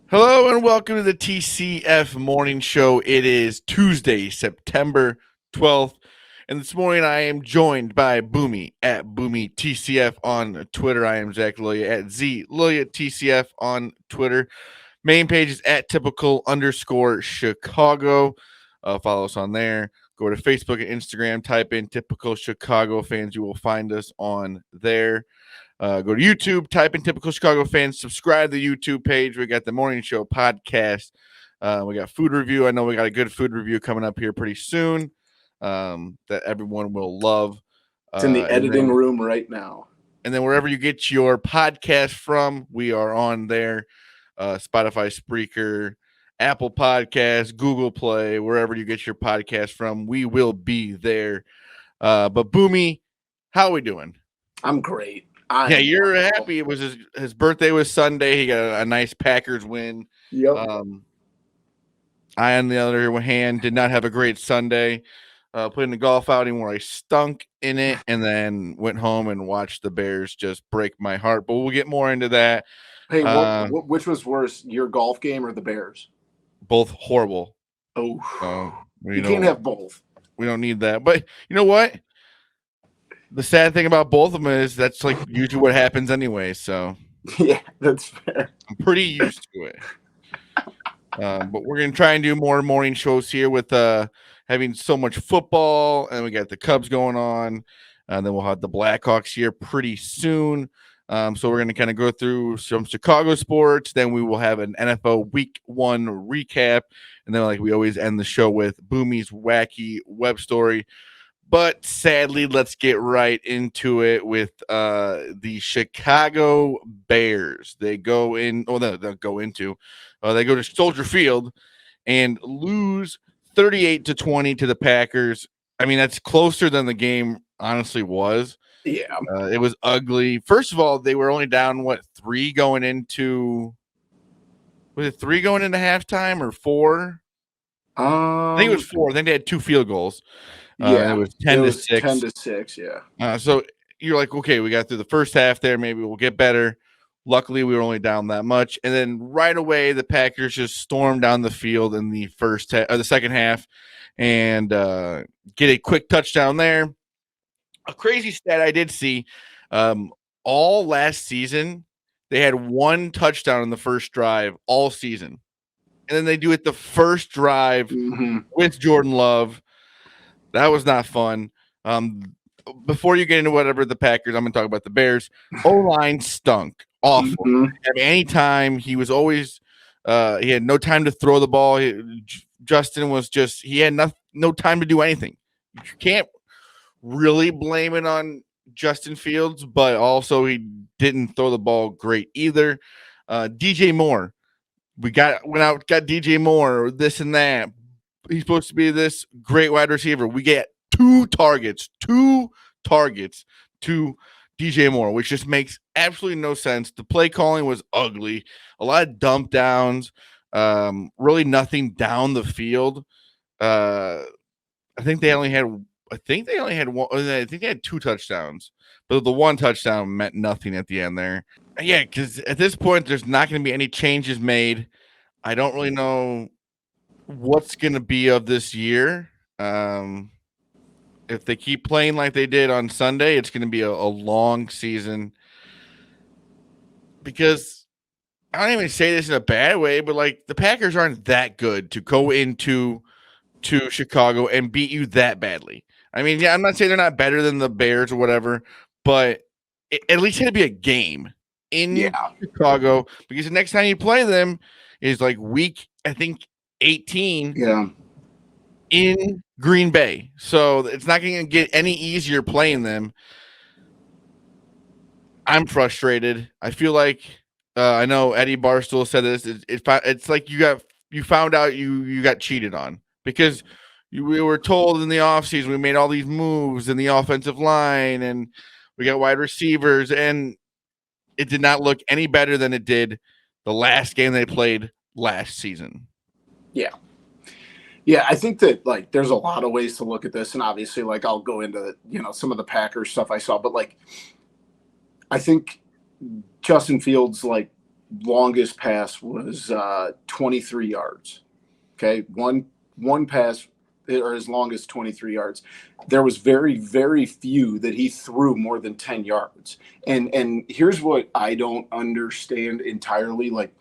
Hello and welcome to the TCF Morning Show. It is Tuesday, September 12th, and this morning I am joined by Boomy at Boomy TCF on Twitter. I am Zach Lilia at Lilia TCF on Twitter. Main page is at typical_Chicago. Follow us on there. Go to Facebook and Instagram, type in Typical Chicago Fans. You will find us on there. Go to YouTube, type in Typical Chicago Fans, subscribe to the YouTube page. We got the Morning Show podcast. We got food review. I know we got a good food review coming up here pretty soon that everyone will love. It's in the editing room right now. And then wherever you get your podcast from, we are on there. Spotify, Spreaker, Apple Podcasts, Google Play, wherever you get your podcast from, we will be there. But Boomy, how are we doing? I'm great. Yeah, you're happy. It was his birthday was Sunday. He got a nice Packers win. Yep. I, on the other hand, did not have a great Sunday. Put in the golf outing where I stunk in it, and then went home and watched the Bears just break my heart. But we'll get more into that. Hey, which was worse, your golf game or the Bears? Both horrible. Oh, you can't have both. We don't need that. But you know what? The sad thing about both of them is that's like usually what happens anyway. So yeah, that's fair. I'm pretty used to it. But we're gonna try and do more morning shows here with having so much football, and we got the Cubs going on, and then we'll have the Blackhawks here pretty soon. So we're gonna kind of go through some Chicago sports. Then we will have an NFL Week 1 recap, and then like we always end the show with Boomy's wacky web story. But sadly, let's get right into it with the Chicago Bears. They go in, they go to Soldier Field and lose 38-20 to the Packers. I mean, that's closer than the game honestly was. Yeah, it was ugly. First of all, they were only down 3 going into. Was it 3 going into halftime or 4? I think it was 4. I think they had 2 field goals. Yeah, it was 10-6. 10-6, yeah. So you're like, okay, we got through the first half there. Maybe we'll get better. Luckily, we were only down that much. And then right away, the Packers just stormed down the field in the the second half and get a quick touchdown there. A crazy stat I did see, all last season, they had 1 touchdown in the first drive all season. And then they do it the first drive with Jordan Love. That was not fun. Before you get into whatever the Packers, I'm going to talk about the Bears. O-line stunk. Awful. Any time, he was always he had no time to throw the ball. Justin was just, he had no time to do anything. You can't really blame it on Justin Fields, but also he didn't throw the ball great either. DJ Moore. Went out, got DJ Moore, this and that. He's supposed to be this great wide receiver. We get 2 targets to DJ Moore, which just makes absolutely no sense. The play calling was ugly. A lot of dump downs, really nothing down the field. I think they only had one. I think they had 2 touchdowns, but the 1 touchdown meant nothing at the end there. Yeah, because at this point, there's not going to be any changes made. I don't really know what's going to be of this year. If they keep playing like they did on Sunday, it's going to be a long season. Because I don't even say this in a bad way, but like the Packers aren't that good to go into Chicago and beat you that badly. I mean, yeah, I'm not saying they're not better than the Bears or whatever, but at least it'd be a game in Chicago, because the next time you play them is like week, I think, 18 in Green Bay. So it's not going to get any easier playing them. I'm frustrated. I feel like I know Eddie Barstool said this. It's like you found out you got cheated on, because we were told in the offseason we made all these moves in the offensive line and we got wide receivers, and it did not look any better than it did the last game they played last season. Yeah, I think that like there's a lot of ways to look at this, and obviously like I'll go into some of the Packers stuff I saw, but like I think Justin Fields, like longest pass was 23 yards. Okay, one pass or as long as 23 yards. There was very, very few that he threw more than 10 yards. And here's what I don't understand entirely. Like,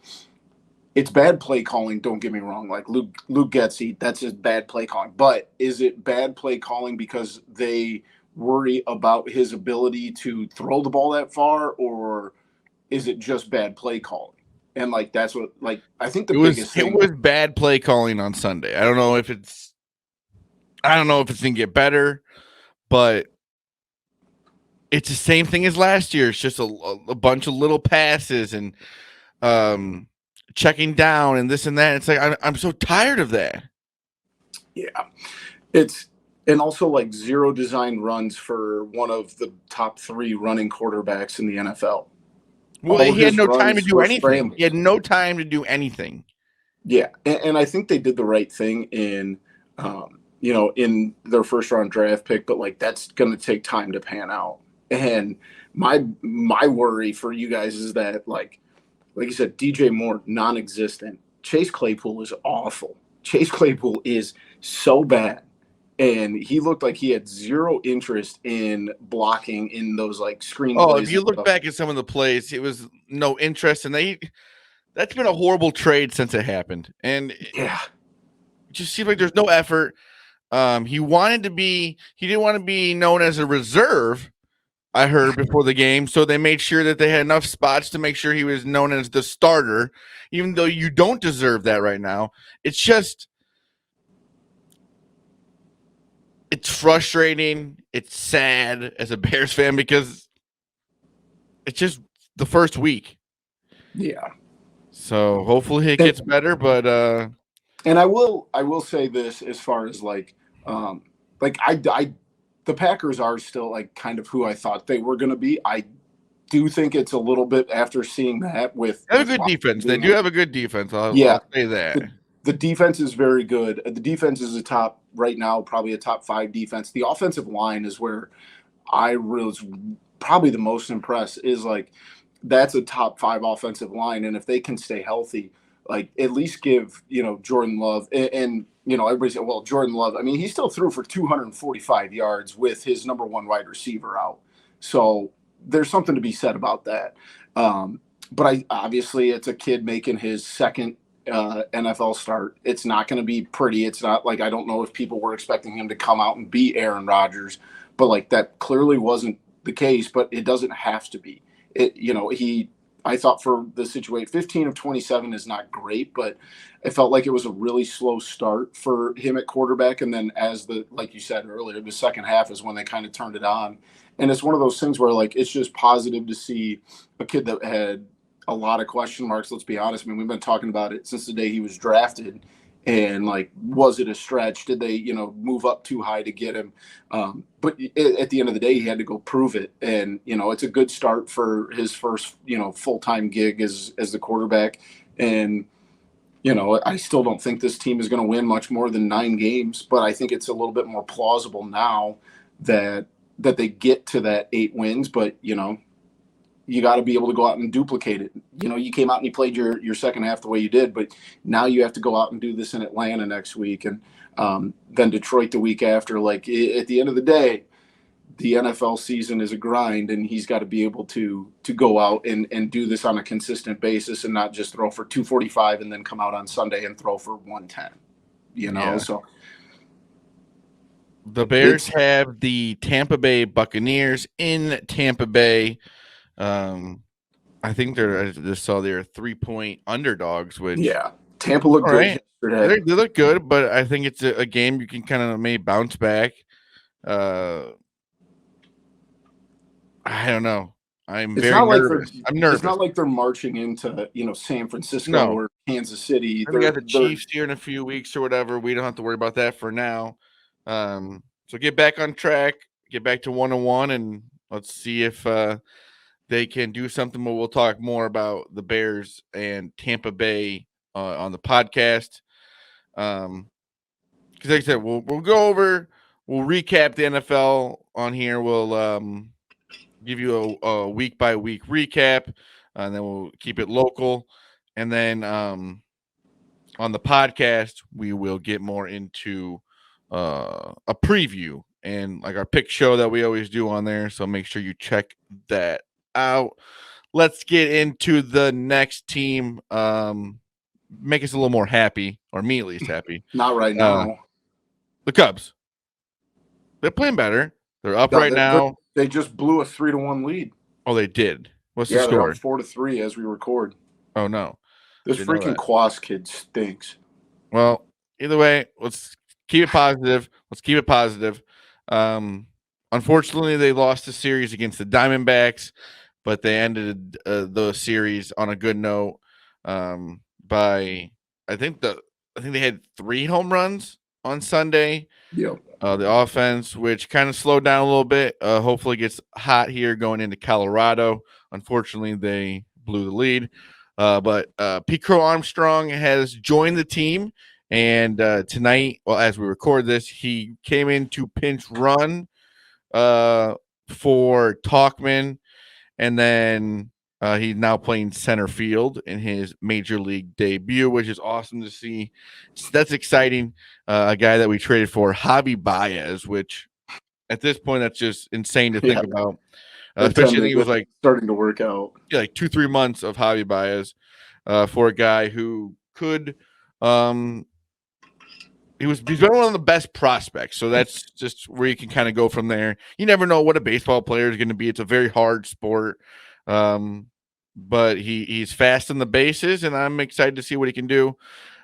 it's bad play calling, don't get me wrong. Like Luke Getsy, that's just bad play calling. But is it bad play calling because they worry about his ability to throw the ball that far, or is it just bad play calling? And like that's what like I think the biggest thing it was bad play calling on Sunday. I don't know if it's gonna get better, but it's the same thing as last year. It's just a bunch of little passes and checking down and this and that. It's like I'm so tired of that. Yeah, it's and also like zero design runs for one of the top 3 running quarterbacks in the NFL. Well, All he had his no time to runs do were anything. scrambles. He had no time to do anything. Yeah, and I think they did the right thing in, in their first round draft pick, but like that's going to take time to pan out. And my worry for you guys is that like you said, DJ Moore non-existent. Chase Claypool is awful. Chase Claypool is so bad. And he looked like he had zero interest in blocking in those like screen plays. Oh, if you look back at some of the plays, it was no interest, and that's been a horrible trade since it happened. And yeah, it just seems like there's no effort. He didn't want to be known as a reserve, I heard before the game, so they made sure that they had enough spots to make sure he was known as the starter, even though you don't deserve that right now. It's just it's frustrating. It's sad as a Bears fan because it's just the first week. yeah. So hopefully it gets better, but and I will say this as far as I the Packers are still like kind of who I thought they were going to be. I do think it's a little bit after seeing that with they have a good defense. They do have a good defense. I'll say that. The defense is very good. The defense is a top right now, probably a top 5 defense. The offensive line is where I was probably the most impressed. Is like that's a top 5 offensive line, and if they can stay healthy, like at least give Jordan Love and everybody said, well, Jordan Love. I mean, he still threw for 245 yards with his number 1 wide receiver out. So there's something to be said about that. But obviously it's a kid making his second NFL start. It's not going to be pretty. It's not like I don't know if people were expecting him to come out and beat Aaron Rodgers, but like that clearly wasn't the case. But it doesn't have to be. I thought for the situation, 15 of 27 is not great, but it felt like it was a really slow start for him at quarterback. And then like you said earlier, the second half is when they kind of turned it on. And it's one of those things where like, it's just positive to see a kid that had a lot of question marks. Let's be honest. I mean, we've been talking about it since the day he was drafted. And like, was it a stretch? Did they, move up too high to get him? But at the end of the day, he had to go prove it. And, it's a good start for his first, full-time gig as the quarterback. And, I still don't think this team is going to win much more than 9 games, but I think it's a little bit more plausible now that they get to that 8 wins. But, you got to be able to go out and duplicate it. You came out and you played your second half the way you did, but now you have to go out and do this in Atlanta next week and then Detroit the week after. Like at the end of the day, the NFL season is a grind, and he's got to be able to go out and do this on a consistent basis and not just throw for 245 and then come out on Sunday and throw for 110. So the Bears have the Tampa Bay Buccaneers in Tampa Bay. I think I just saw they're 3-point underdogs, which Tampa looked good yesterday. They look good, but I think it's a game you can kind of maybe bounce back. I don't know. I'm very nervous. I'm nervous. It's not like they're marching into San Francisco or Kansas City. We got the Chiefs here in a few weeks or whatever. We don't have to worry about that for now. So get back on track, get back to 1-1, and let's see if they can do something. But we'll talk more about the Bears and Tampa Bay on the podcast. Because like I said, we'll go over, we'll recap the NFL on here. We'll give you a week by week recap. and then we'll keep it local. And then on the podcast, we will get more into a preview and like our pick show that we always do on there. So make sure you check that out. Let's get into the next team. Make us a little more happy, or me at least happy. Not right now. The Cubs. They're playing better. They're up right now. They just blew a 3-1 lead. Oh, they did. What's the score? They're up 4-3 as we record. Oh no, this freaking Quas kid stinks. Well, either way, let's keep it positive. Unfortunately, they lost the series against the Diamondbacks, but they ended the series on a good note by I think they had 3 home runs on Sunday. Yep. The offense, which kind of slowed down a little bit, hopefully gets hot here going into Colorado. Unfortunately, they blew the lead. But Pete Crow Armstrong has joined the team, and tonight, well, as we record this, he came in to pinch run for Talkman, and then he's now playing center field in his major league debut, which is awesome to see. So that's exciting. A guy that we traded for, Javi Baez, which at this point, that's just insane to think about. Especially, I think it was like starting to work out. Yeah, like 2-3 months of Javi Baez for a guy who could. He's been one of the best prospects, so that's just where you can kind of go from there. You never know what a baseball player is going to be. It's a very hard sport, but he's fast in the bases, and I'm excited to see what he can do.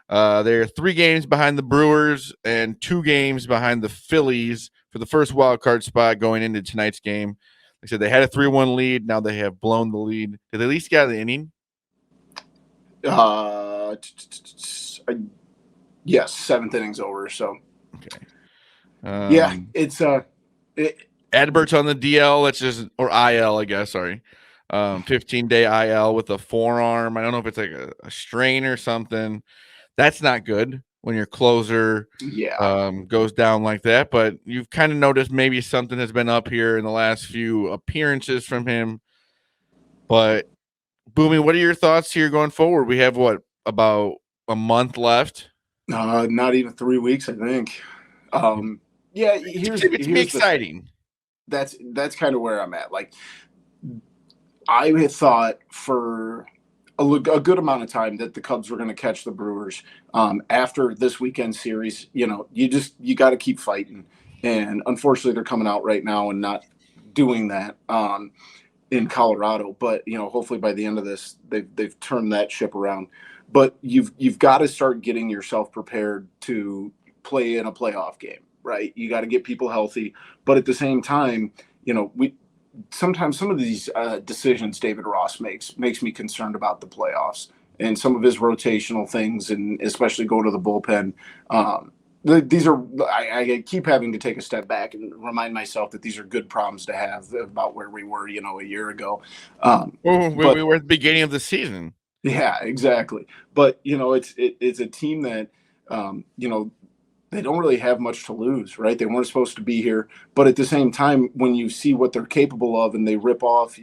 They're 3 games behind the Brewers and 2 games behind the Phillies for the first wild card spot going into tonight's game. Like I said, they had a 3-1 lead. Now they have blown the lead. Did they at least get out of the inning? Yes, 7th inning's over. So, okay. It's Adbert's on the DL. That's just or IL, I guess. Sorry, 15-day IL with a forearm. I don't know if it's like a strain or something. That's not good when your closer goes down like that. But you've kind of noticed maybe something has been up here in the last few appearances from him. But Boomy, what are your thoughts here going forward? We have about a month left. Not even 3 weeks, I think. It's exciting. That's kind of where I'm at. Like, I had thought for a good amount of time that the Cubs were going to catch the Brewers. After this weekend series, you got to keep fighting. And unfortunately, they're coming out right now and not doing that in Colorado. But hopefully by the end of this, they've turned that ship around. But you've got to start getting yourself prepared to play in a playoff game, right? You got to get people healthy, but at the same time, sometimes some of these decisions David Ross makes me concerned about the playoffs and some of his rotational things, and especially go to the bullpen. These are I keep having to take a step back and remind myself that these are good problems to have about where we were, a year ago. We were at the beginning of the season. Yeah, exactly. But it's a team that they don't really have much to lose, right? They weren't supposed to be here, but at the same time, when you see what they're capable of, and they rip off,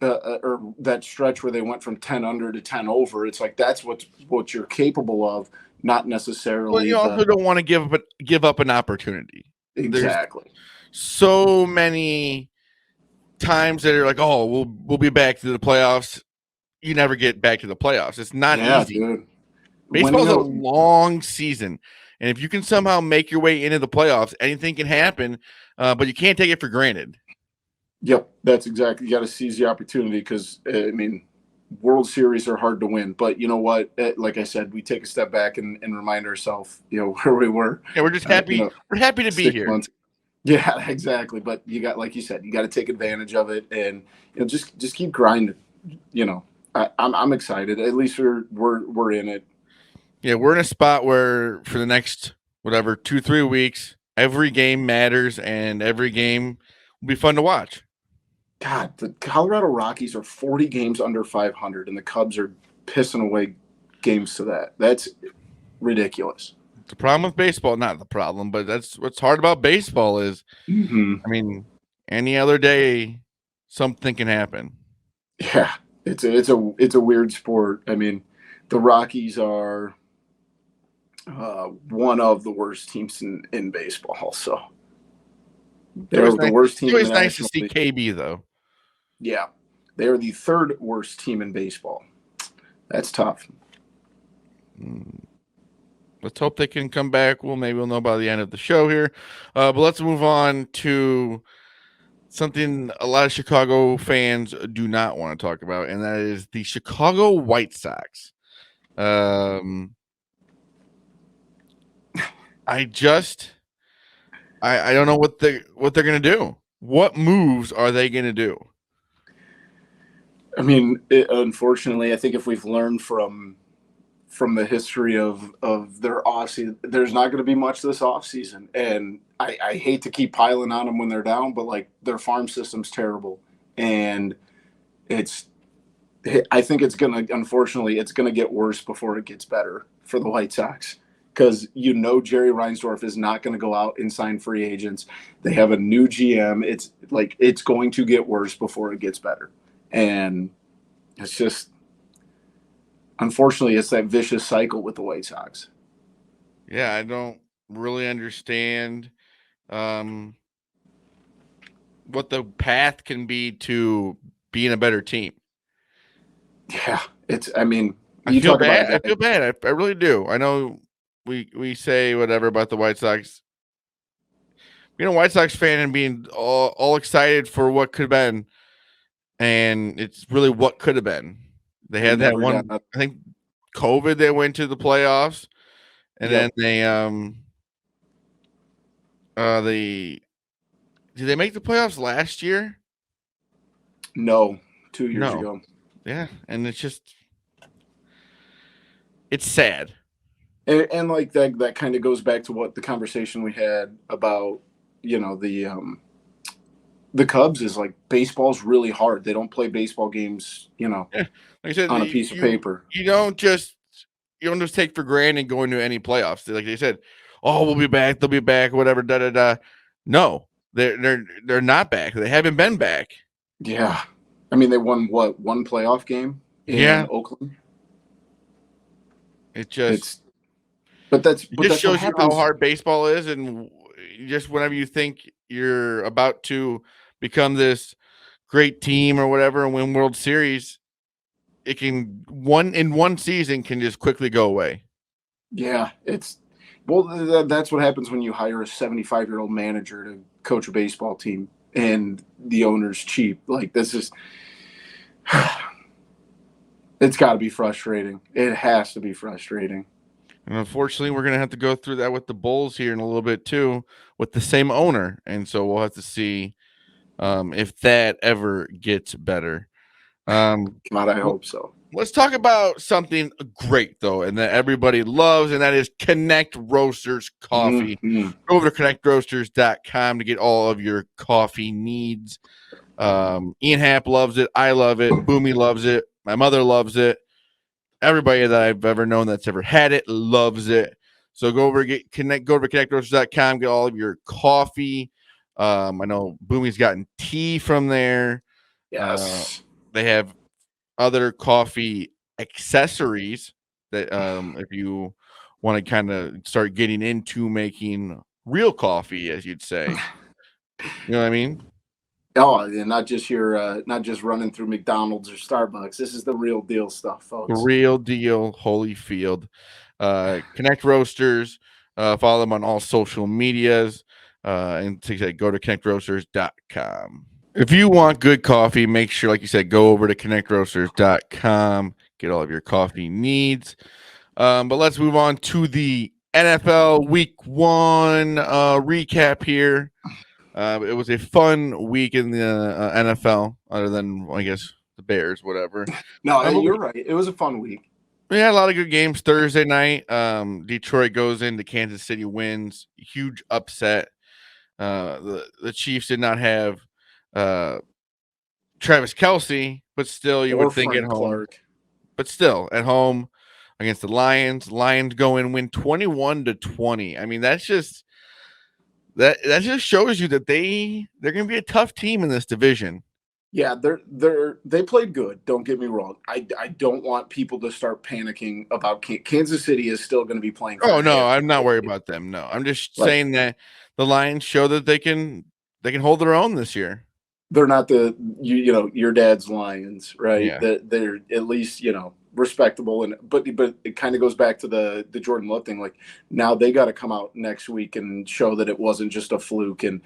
or that stretch where they went from 10 under to 10 over, it's like that's what you're capable of, not necessarily. Well, you also don't want to give up an opportunity. Exactly. There's so many times that are like, oh, we'll be back to the playoffs. You never get back to the playoffs. It's not easy. Dude. Baseball's a long season, and if you can somehow make your way into the playoffs, anything can happen. But you can't take it for granted. Yep, that's exactly. You got to seize the opportunity because World Series are hard to win. But you know what? Like I said, we take a step back and remind ourselves, where we were. Yeah, we're just happy. We're happy to be here. Months. Yeah, exactly. But you got, like you said, you got to take advantage of it, and just keep grinding. I'm excited. At least we're in it. Yeah, we're in a spot where for the next 2-3 weeks, every game matters and every game will be fun to watch. God, the Colorado Rockies are 40 games under 500, and the Cubs are pissing away games to that. That's ridiculous. The problem with baseball, not the problem, but that's what's hard about baseball is, mm-hmm. I mean, any other day, something can happen. Yeah, It's a weird sport. I mean, the Rockies are one of the worst teams in baseball. So they're the worst It's team in the always nice to National see League. KB though. Yeah, they are the third worst team in baseball. That's tough. Mm. Let's hope they can come back. Maybe we'll know by the end of the show here. But let's move on to something a lot of Chicago fans do not want to talk about, and that is the Chicago White Sox. I don't know what they're gonna do. What moves are they gonna do? I mean, unfortunately, I think if we've learned from the history of their offseason, there's not going to be much this offseason. And I hate to keep piling on them when they're down, but like their farm system's terrible, and it's I think it's gonna unfortunately it's gonna get worse before it gets better for the White Sox. Because Jerry Reinsdorf is not going to go out and sign free agents. They have a new GM. It's going to get worse before it gets better, and it's just unfortunately it's that vicious cycle with the White Sox. Yeah, I don't really understand what the path can be to being a better team. Yeah, it's. I mean, I feel bad. I feel bad. I really do. I know we say whatever about the White Sox. Being a White Sox fan and being all excited for what could have been, and it's really what could have been. They had that one. I think COVID. They went to the playoffs, and then they did they make the playoffs last year? No, 2 years ago. Yeah, and it's sad. And like that kind of goes back to what the conversation we had about the Cubs is like baseball's really hard. They don't play baseball games, like I said, on a piece of paper. You don't just take for granted going to any playoffs. Like they said, oh, we'll be back, they'll be back, whatever, da da da. No, they're not back. They haven't been back. Yeah. I mean, they won one playoff game in Oakland. It just shows you how hard baseball is, and just whenever you think you're about to become this great team or whatever and win World Series, it can one season can just quickly go away. Yeah, that's what happens when you hire a 75-year-old manager to coach a baseball team and the owner's cheap. Like this is it's got to be frustrating. It has to be frustrating. And unfortunately, we're going to have to go through that with the Bulls here in a little bit too, with the same owner. And so we'll have to see if that ever gets better. God, I hope so. Let's talk about something great, though, and that everybody loves, and that is Connect Roasters coffee. Mm-hmm. Go over to connectroasters.com to get all of your coffee needs. Ian Happ loves it. I love it. Boomy loves it. My mother loves it. Everybody that I've ever known that's ever had it loves it. So go over to connectroasters.com, get all of your coffee. I know Boomy's gotten tea from there. Yes. They have other coffee accessories that if you want to kind of start getting into making real coffee, as you'd say. You know what I mean? Oh, and not just running through McDonald's or Starbucks. This is the real deal stuff, folks. The real deal, Holyfield. Connect Roasters. Follow them on all social medias. And go to connectroasters.com. If you want good coffee, make sure, like you said, go over to connectroasters.com. Get all of your coffee needs. But let's move on to the NFL Week 1 recap here. It was a fun week in the NFL, other than, I guess, the Bears, whatever. No, you're right. It was a fun week. We had a lot of good games Thursday night. Detroit goes into Kansas City, wins. Huge upset. The Chiefs did not have Travis Kelce, but still you would think at home. Clark. But still at home against the Lions. Lions go and win 21-20. I mean, that just shows you that they're going to be a tough team in this division. Yeah, they played good. Don't get me wrong. I don't want people to start panicking about Kansas City is still going to be playing for Oh an no, AFC I'm not worried game. about them. No, I'm just Like saying that the Lions show that they can hold their own this year. they're not your dad's Lions, right? Yeah, That they're at least respectable, and but it kind of goes back to the Jordan Love thing. Like now they got to come out next week and show that it wasn't just a fluke. And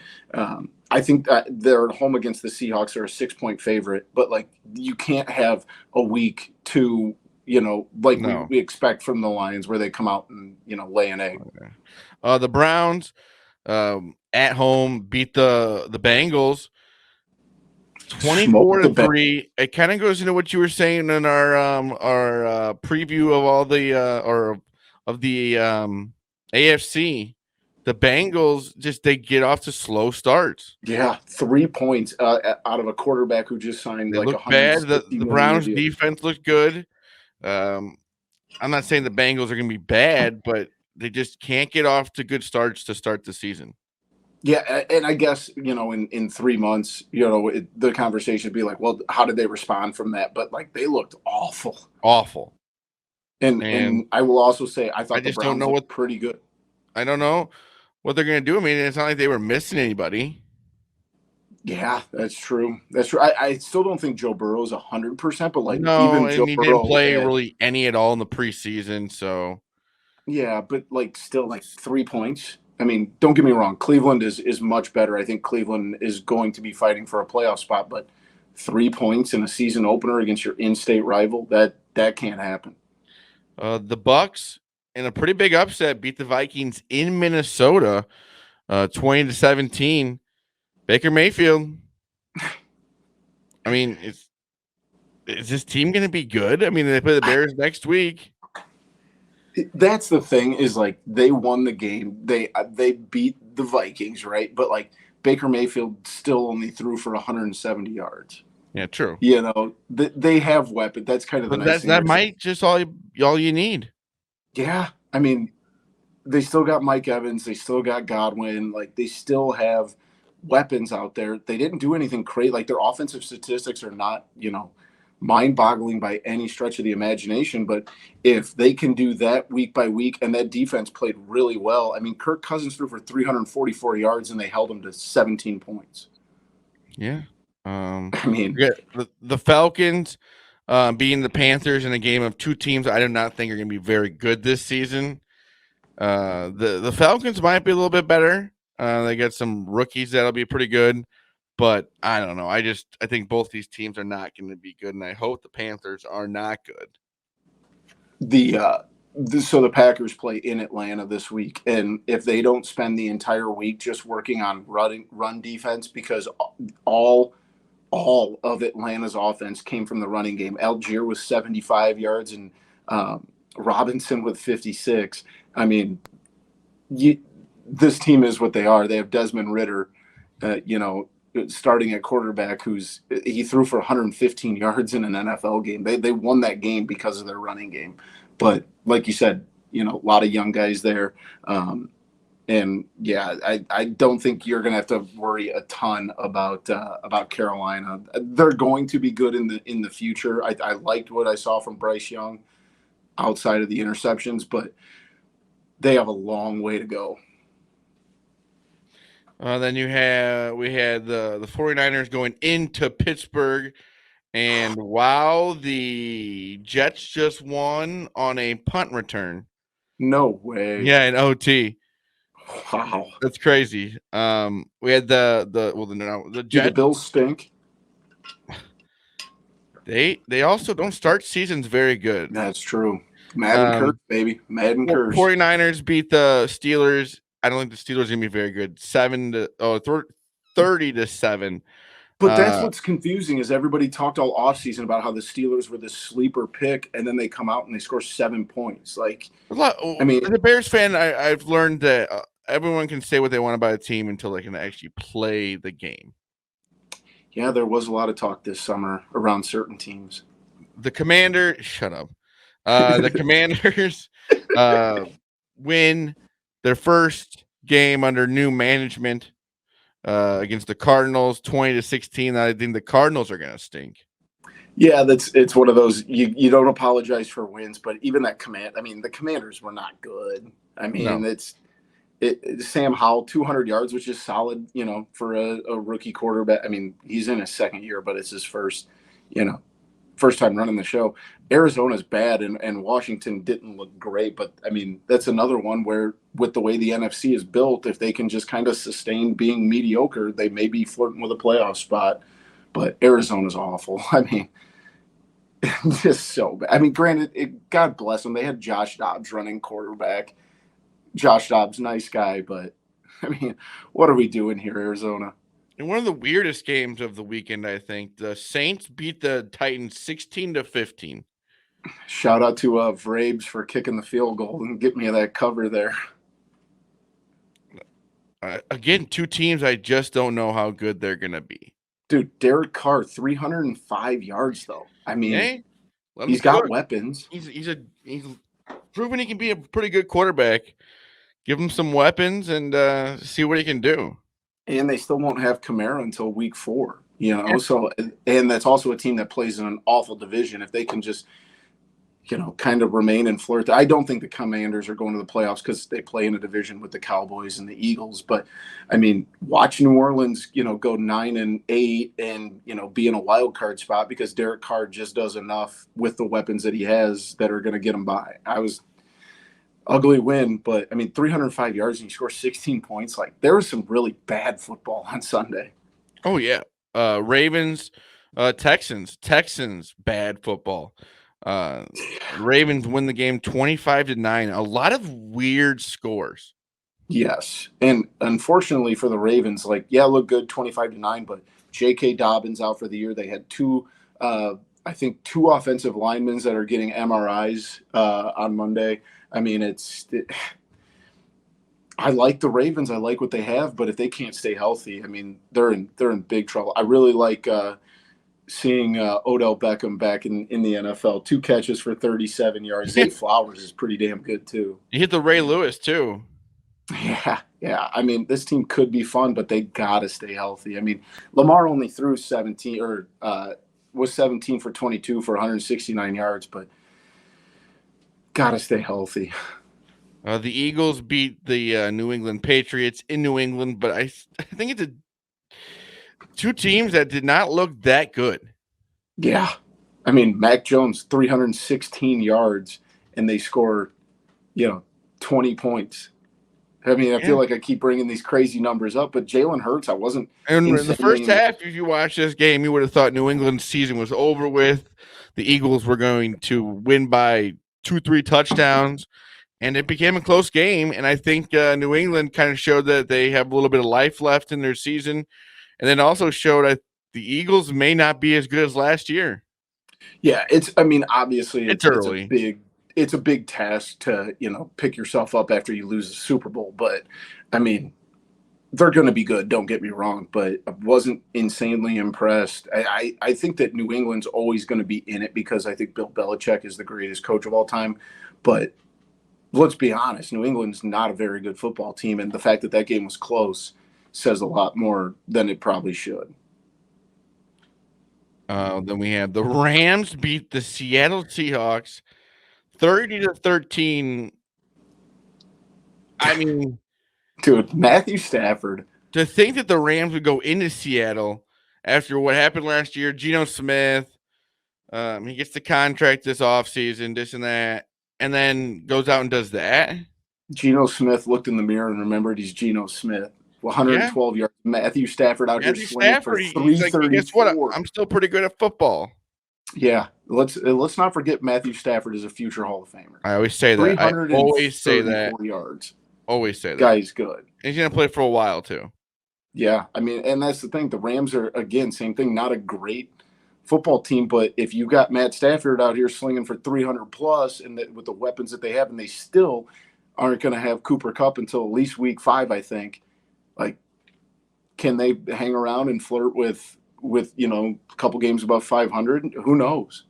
I think that they're at home against the Seahawks. They're a 6-point favorite, but like you can't have a week to like no. we expect from the Lions where they come out and lay an egg. Okay. The Browns at home beat the Bengals Smoke 24 to the bet. 3. It kind of goes into what you were saying in our preview of all the or of the AFC. The Bengals they get off to slow starts. Yeah, 3 points out of a quarterback who just signed They like look a bad. $160 The million Browns deal. defense looked good. Um, I'm not saying the Bengals are going to be bad, but they just can't get off to good starts to start the season. Yeah, and I guess in 3 months, the conversation would be like, well, how did they respond from that? But like they looked awful, Awful. and And I will also say I I thought the just don't Browns know what looked pretty good. I don't know what they're going to do. I mean, it's not like they were missing anybody. Yeah, that's true. That's true. I still don't think Joe Burrow is 100%, but like No, even Joe and he didn't Burrow play had really any at all in the preseason. So yeah, but like still like 3 points. I mean, don't get me wrong. Cleveland is much better. I think Cleveland is going to be fighting for a playoff spot, but 3 points in a season opener against your in-state rival, that can't happen. the Bucks in a pretty big upset beat the Vikings in Minnesota, 20-17. Baker Mayfield. I mean, is this team going to be good? I mean, they play the Bears next week. That's the thing is like they won the game. They beat the Vikings, right? But like Baker Mayfield still only threw for 170 yards. Yeah, true. They have weapons. That's kind of the But nice thing. that might just all you need. Yeah, I mean, they still got Mike Evans. They still got Godwin. Like they still have weapons out there. They didn't do anything crazy. Like their offensive statistics are not, mind-boggling by any stretch of the imagination. But if they can do that week by week, and that defense played really well. I mean, Kirk Cousins threw for 344 yards, and they held him to 17 points. Yeah. I mean, the Falcons being the Panthers in a game of two teams I do not think are going to be very good this season. The Falcons might be a little bit better. They got some rookies that'll be pretty good, but I don't know. I think both these teams are not going to be good, and I hope the Panthers are not good. So the Packers play in Atlanta this week, and if they don't spend the entire week just working on run defense, because all of Atlanta's offense came from the running game. Algier was 75 yards and Robinson with 56. I mean, this team is what they are. They have Desmond Ridder, starting at quarterback, he threw for 115 yards in an NFL game. They won that game because of their running game. But like you said, a lot of young guys there. And yeah, I don't think you're going to have to worry a ton about Carolina. They're going to be good in the future. I liked what I saw from Bryce Young outside of the interceptions, but they have a long way to go. Then we had the 49ers going into Pittsburgh, and wow, the Jets just won on a punt return. No way. Yeah, in OT. Wow. That's crazy. We had the Do the Jets. Bills stink? They also don't start seasons very good. That's true. Madden curse, baby. Madden curse. 49ers beat the Steelers. I don't think the Steelers are gonna be very good. 30-7. But that's what's confusing is everybody talked all offseason about how the Steelers were this sleeper pick, and then they come out and they score 7 points. Like, I mean, as a Bears fan, I've learned that everyone can say what they want about a team until they can actually play the game. Yeah, there was a lot of talk this summer around certain teams. Shut up. The Commanders win their first game under new management. against the Cardinals, 20-16. I think the Cardinals are going to stink. Yeah, it's one of those you don't apologize for wins, but even that the Commanders were not good. I mean, No. Sam Howell, 200 yards, which is solid, for a rookie quarterback. I mean, he's in his second year, but it's his first time running the show. Arizona's bad, and Washington didn't look great, but I mean, that's another one where, with the way the NFC is built, if they can just kind of sustain being mediocre, they may be flirting with a playoff spot. But Arizona's awful. I mean, just so bad. I mean, granted, God bless them. They had Josh Dobbs running quarterback. Josh Dobbs, nice guy, but I mean, what are we doing here, Arizona? And one of the weirdest games of the weekend, I think, the Saints beat the Titans 16-15. Shout out to Vrabes for kicking the field goal and get me that cover there. Again, two teams I just don't know how good they're going to be. Dude, Derek Carr, 305 yards, though. I mean, hey, he's got weapons. He's proven he can be a pretty good quarterback. Give him some weapons and see what he can do. And they still won't have Kamara until week 4, So, and that's also a team that plays in an awful division. If they can just, kind of remain and flirt. I don't think the Commanders are going to the playoffs because they play in a division with the Cowboys and the Eagles. But I mean, watch New Orleans, go 9-8 and, be in a wild card spot because Derek Carr just does enough with the weapons that he has that are going to get him by. Ugly win, but I mean, 305 yards and you score 16 points. Like, there was some really bad football on Sunday. Oh yeah. Ravens, Texans, bad football. Ravens win the game 25-9. A lot of weird scores. Yes. And unfortunately for the Ravens, look good 25-9, but J.K. Dobbins out for the year. They had two offensive linemen that are getting MRIs on Monday. I mean, I like the Ravens. I like what they have, but if they can't stay healthy, I mean, they're in big trouble. I really like seeing Odell Beckham back in the NFL. 2 catches for 37 yards. Zay Flowers is pretty damn good too. He hit the Ray Lewis too. Yeah. I mean, this team could be fun, but they gotta stay healthy. I mean, Lamar only threw 17 or was 17 for 22 for 169 yards, but gotta stay healthy. The Eagles beat the New England Patriots in New England, but I think it's two teams that did not look that good. Yeah. I mean, Mac Jones, 316 yards, and they score, 20 points. I mean, I feel like I keep bringing these crazy numbers up, but Jalen Hurts, I wasn't. And in the first half, if you watch this game, you would have thought New England's season was over with. The Eagles were going to win by 2-3 touchdowns, and it became a close game. And I think New England kind of showed that they have a little bit of life left in their season, and then also showed that the Eagles may not be as good as last year. Yeah, obviously it's early. It's a big task to, pick yourself up after you lose the Super Bowl. But, I mean, they're going to be good, don't get me wrong. But I wasn't insanely impressed. I think that New England's always going to be in it because I think Bill Belichick is the greatest coach of all time. But let's be honest, New England's not a very good football team. And the fact that that game was close says a lot more than it probably should. Then we had the Rams beat the Seattle Seahawks 30-13. I mean, dude, Matthew Stafford. To think that the Rams would go into Seattle after what happened last year, Geno Smith, he gets the contract this offseason, this and that, and then goes out and does that. Geno Smith looked in the mirror and remembered he's Geno Smith. 112 yards. Matthew Stafford out here swinging for 334. Guess what? I'm still pretty good at football. Yeah, let's not forget Matthew Stafford is a future Hall of Famer. I always say that. I always say that. Yards. Always say that. Guy's good. He's gonna play for a while too. Yeah, I mean, and that's the thing. The Rams are, again, same thing. Not a great football team, but if you got Matt Stafford out here slinging for 300 plus, and with the weapons that they have, and they still aren't going to have Cooper Kupp until at least week 5, I think. Like, can they hang around and flirt with a couple games above 500? Who knows?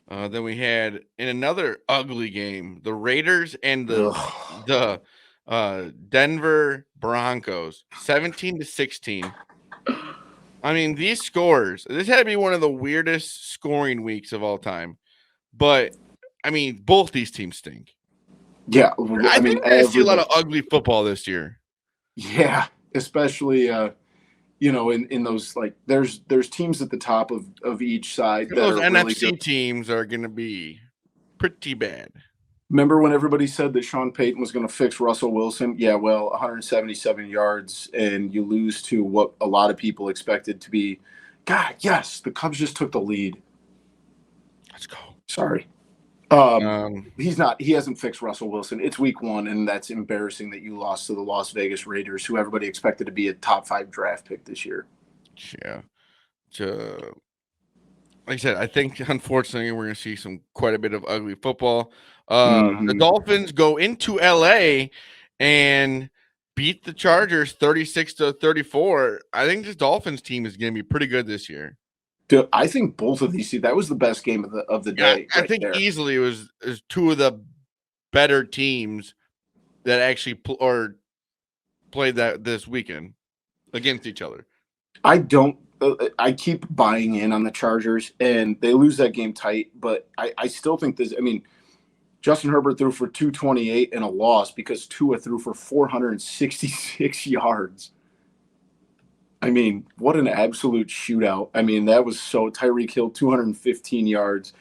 Then we had in another ugly game, the Raiders and the Denver Broncos 17-16. I mean, these scores, this had to be one of the weirdest scoring weeks of all time. But I mean, both these teams stink. Yeah, I I mean, think we're gonna see a lot of ugly football this year. Yeah, especially in those, like, there's teams at the top of each side that Those are really NFC good. teams are gonna be pretty bad. Remember when everybody said that Sean Payton was going to fix Russell Wilson? Yeah, well, 177 yards, and you lose to what a lot of people expected to be. God, yes, the Cubs just took the lead. Let's go. Sorry. He hasn't fixed Russell Wilson. It's week 1, and that's embarrassing that you lost to the Las Vegas Raiders, who everybody expected to be a top 5 draft pick this year. Yeah. Like I said, I think unfortunately we're going to see quite a bit of ugly football. The Dolphins go into LA and beat the Chargers 36-34. I think this Dolphins team is going to be pretty good this year. Dude, I think both of these, that was the best game of the day. I think there. Easily it was two of the better teams that actually played that this weekend against each other. I keep buying in on the Chargers, and they lose that game tight, but I still think this. I mean, Justin Herbert threw for 228 and a loss because Tua threw for 466 yards. I mean, what an absolute shootout. I mean, that was so – Tyreek Hill, 215 yards.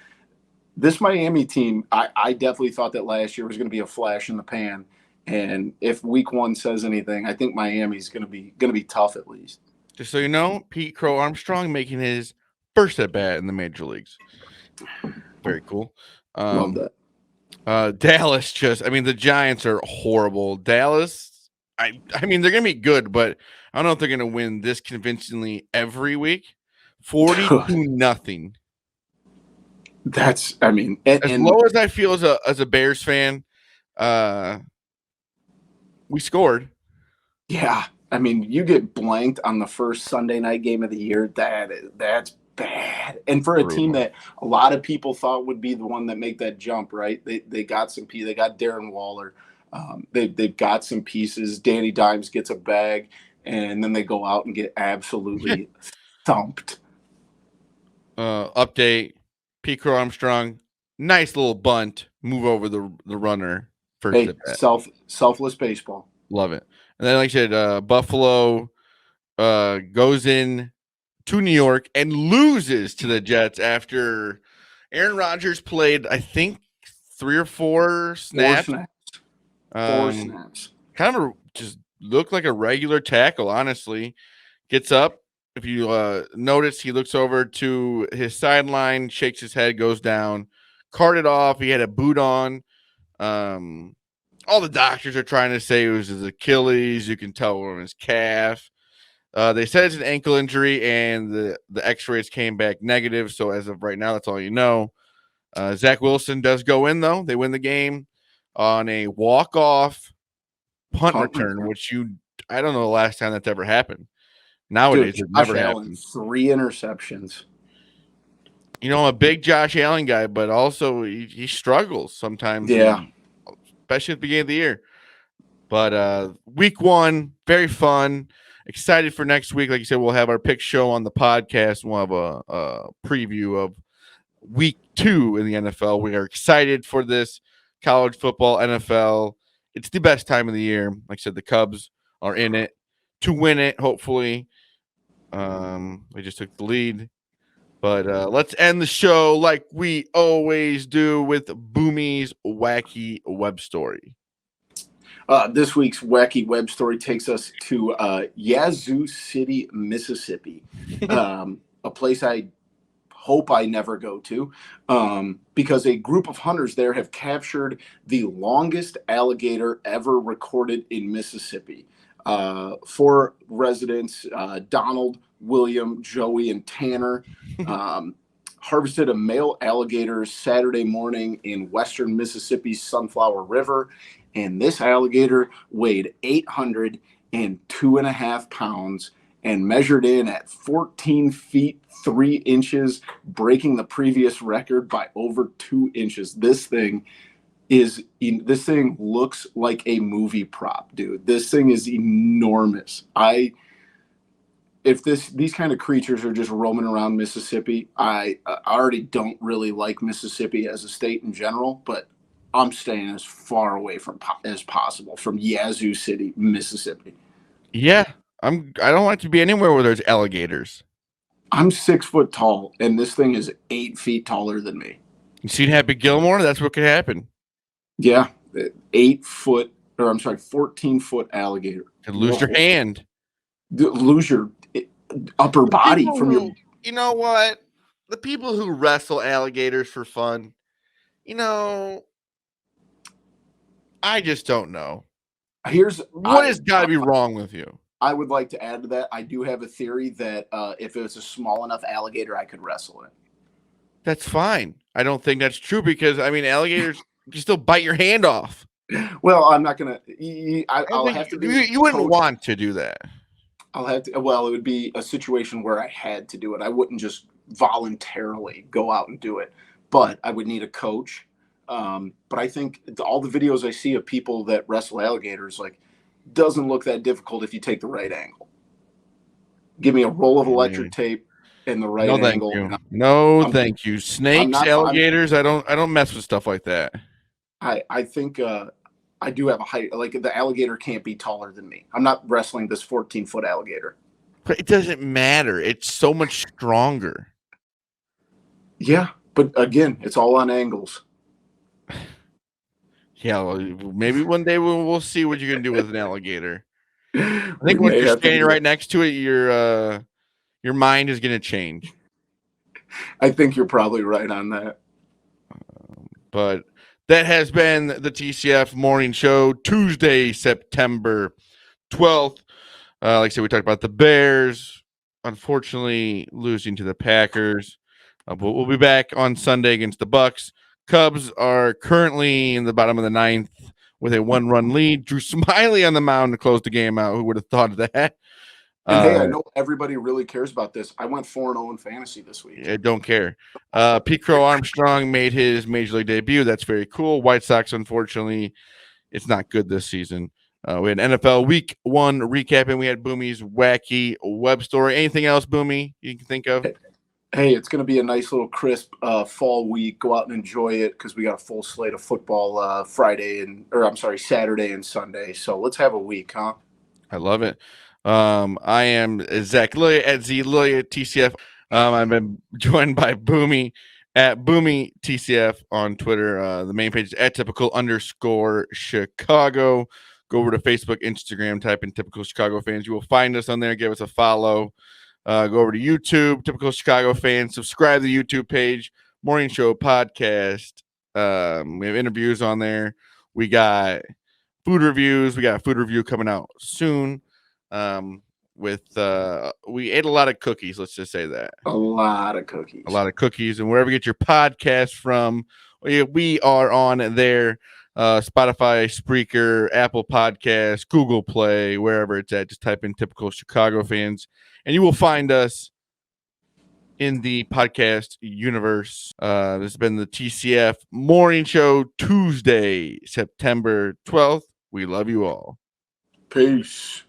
This Miami team, I definitely thought that last year was going to be a flash in the pan. And if week 1 says anything, I think Miami's going to be tough at least. Just so you know, Pete Crow Armstrong making his first at bat in the major leagues. Very cool. Love that. Dallas the Giants are horrible. Dallas, I mean, they're going to be good, but I don't know if they're going to win this convincingly every week. 40-0. That's, I mean, as low as I feel as a Bears fan, we scored. Yeah. I mean, you get blanked on the first Sunday night game of the year. That's bad. And for a team that a lot of people thought would be the one that make that jump, right? They got they got Darren Waller. They've got some pieces. Danny Dimes gets a bag, and then they go out and get absolutely thumped. Update: Pete Crow Armstrong, nice little bunt, move over the runner. First selfless baseball. Love it. And then, like I said, Buffalo goes in to New York and loses to the Jets after Aaron Rodgers played, I think, 3 or 4 snaps. 4 snaps. Kind of just looked like a regular tackle, honestly. Gets up. If you notice, he looks over to his sideline, shakes his head, goes down, carted off. He had a boot on. All the doctors are trying to say it was his Achilles. You can tell from his calf. They said it's an ankle injury, and the x-rays came back negative. So as of right now, that's all you know. Zach Wilson does go in, though. They win the game on a walk-off punt return, which I don't know the last time that's ever happened. Nowadays, it never happens. 3 interceptions. You know, I'm a big Josh Allen guy, but also he struggles sometimes. Yeah. Especially at the beginning of the year. But week 1, very fun. Excited for next week. Like you said, we'll have our pick show on the podcast. We'll have a preview of week 2 in the NFL. We are excited for this college football, NFL. It's the best time of the year. Like I said, the Cubs are in it to win it, hopefully. They just took the lead. But let's end the show like we always do with Boomy's Wacky Web Story. This week's Wacky Web Story takes us to Yazoo City, Mississippi, a place I hope I never go to, because a group of hunters there have captured the longest alligator ever recorded in Mississippi. 4 residents, Donald, William, Joey, and Tanner, harvested a male alligator Saturday morning in western Mississippi's Sunflower River, and this alligator weighed 802.5 pounds and measured in at 14 feet 3 inches, breaking the previous record by over 2 inches. This thing this thing looks like a movie prop, dude. This thing is enormous. If these kind of creatures are just roaming around Mississippi, I already don't really like Mississippi as a state in general, but I'm staying as far away as possible from Yazoo City, Mississippi. Yeah, I don't want to be anywhere where there's alligators. I'm 6 foot tall, and this thing is 8 feet taller than me. You seen Happy Gilmore? That's what could happen. Yeah, 14-foot alligator. Could lose your hand. Lose your upper body from your. You know what? The people who wrestle alligators for fun, I just don't know. What has got to be wrong with you? I would like to add to that. I do have a theory that if it was a small enough alligator, I could wrestle it. That's fine. I don't think that's true because, alligators can still bite your hand off. Well, I'm not going to. I'll have to. You wouldn't want to do that. I'll have to. Well, it would be a situation where I had to do it. I wouldn't just voluntarily go out and do it, but I would need a coach. But I think all the videos I see of people that wrestle alligators, doesn't look that difficult if you take the right angle. Give me a roll of electric tape and the right angle. Thank you. Snakes, alligators. I don't mess with stuff like that. I think I do have a height. The alligator can't be taller than me. I'm not wrestling this 14-foot alligator. But it doesn't matter. It's so much stronger. Yeah, but again, it's all on angles. Yeah, well, maybe one day we'll see what you're gonna do with an alligator. I think when you're standing right next to it, your mind is gonna change. I think you're probably right on that. But that has been the TCF Morning Show, Tuesday, September 12th. Like I said, we talked about the Bears, unfortunately losing to the Packers. But we'll be back on Sunday against the Bucks. Cubs are currently in the bottom of the ninth with a 1-run lead. Drew Smiley on the mound to close the game out. Who would have thought of that? And hey, I know everybody really cares about this. I went 4-0 in fantasy this week. I don't care. Pete Crow Armstrong made his major league debut. That's very cool. White Sox, unfortunately, it's not good this season. We had NFL Week 1 recap, and we had Boomy's wacky web story. Anything else, Boomy, you can think of? Hey, it's going to be a nice little crisp fall week. Go out and enjoy it because we got a full slate of football Saturday and Sunday. So let's have a week, huh? I love it. I am Zach Lillia at Z Lillia TCF. I've been joined by Boomy at Boomy TCF on Twitter. The main page is at typical_Chicago. Go over to Facebook, Instagram, type in Typical Chicago Fans. You will find us on there. Give us a follow. Go over to YouTube, Typical Chicago Fans. Subscribe to the YouTube page, Morning Show Podcast. We have interviews on there. We got food reviews. We got a food review coming out soon. We ate a lot of cookies. Let's just say that. A lot of cookies. And wherever you get your podcast from, we are on there. Spotify, Spreaker, Apple Podcasts, Google Play, wherever it's at. Just type in Typical Chicago Fans, and you will find us in the podcast universe. This has been the TCF Morning Show, Tuesday, September 12th. We love you all. Peace.